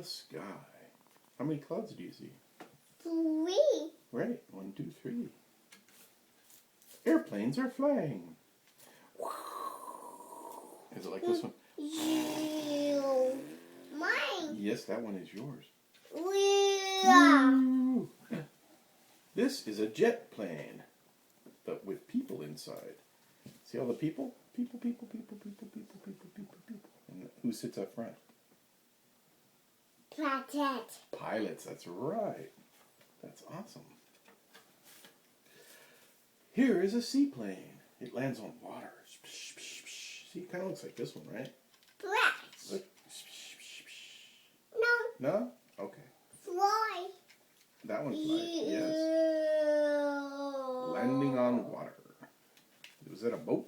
the sky. How many clouds do you see? 3. Right. 1, 2, 3. Airplanes are flying. Is it like this one? Mine. Yes, that one is yours. Yeah. This is a jet plane, but with people inside. See all the people? People. And who sits up front? Pilot. Pilots, that's right. That's awesome. Here is a seaplane. It lands on water. See, it kind of looks like this one, right? Flash. Look. No. No? Okay. Fly. That one flies. Yes. Landing on water. Was that a boat?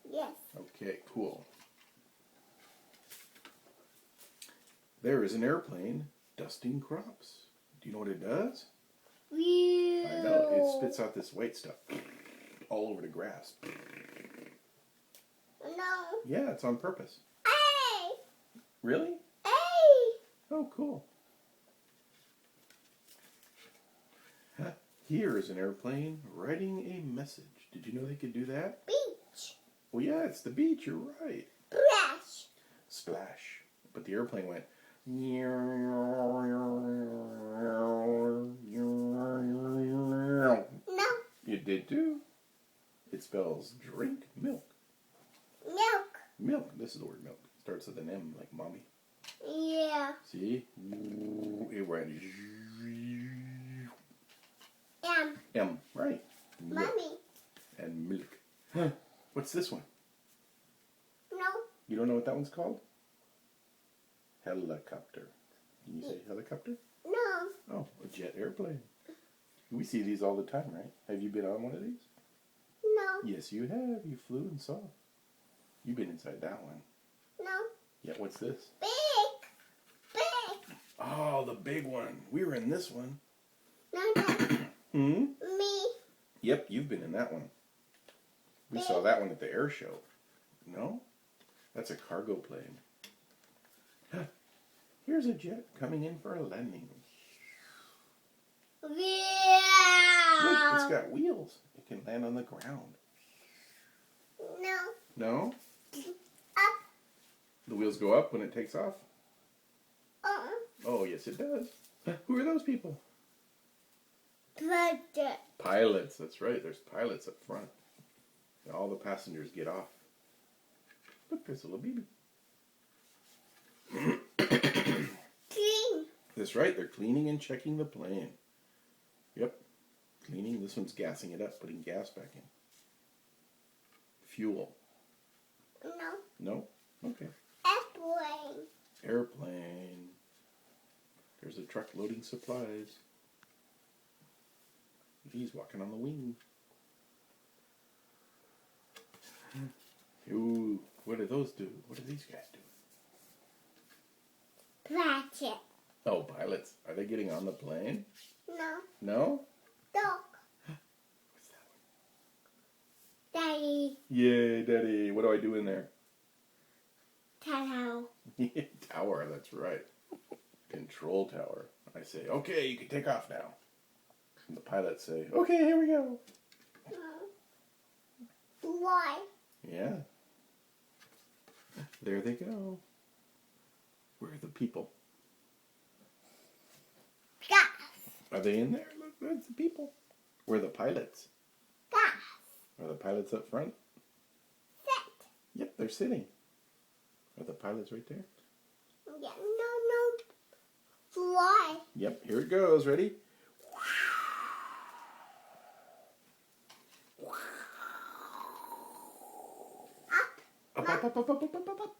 Yes. Okay, cool. There is an airplane dusting crops. Do you know what it does? I know. It spits out this white stuff all over the grass. No. Yeah, it's on purpose. Hey. Really? Hey. Oh, cool. Here is an airplane writing a message. Did you know they could do that? Beach. Well, yeah, it's the beach. You're right. Splash. Splash. But the airplane went. No. It did too. It spells drink milk. Milk. Milk. This is the word milk. Starts with an M, like mommy. Yeah. See? It went. M. Right. Milk. Mommy. And milk. What's this one? No. You don't know what that one's called? Helicopter. Can you say helicopter? No. Oh, a jet airplane. We see these all the time, right? Have you been on one of these? No. Yes, you have. You flew and saw. You've been inside that one. No. Yeah, what's this? Big. Big. Oh, the big one. We were in this one. No, no. Hmm? Me. Yep, you've been in that one. We Big. saw that one at the air show. No? That's a cargo plane. Here's a jet coming in for a landing. Look, it's Yeah. got wheels. It can land on the ground. No. No? Up. The wheels go up when it takes off? Uh-uh. Oh, yes, it does. Who are those people? Project. Pilots. That's right. There's pilots up front. And all the passengers get off. Look, there's a little baby. Clean. That's right. They're cleaning and checking the plane. Yep. Cleaning. This one's gassing it up, putting gas back in. Fuel. No. No? Okay. Airplane. Airplane. There's a truck loading supplies. He's walking on the wing. Ooh, what do those do? What do these guys do? Project. Oh, pilots. Are they getting on the plane? No. No? Dog. What's that one? Daddy. Yay, Daddy. What do I do in there? Tower. Tower, that's right. Control tower. I say, okay, you can take off now. And the pilots say, okay, here we go. Why? Yeah. There they go. Where are the people? Gas. Are they in there? Look, there's the people. Where are the pilots? Gas. Are the pilots up front? Set. Yep, they're sitting. Are the pilots right there? Yeah. No. Fly. Yep, here it goes. Ready? Up, up, up, up, up, up, up, up, up.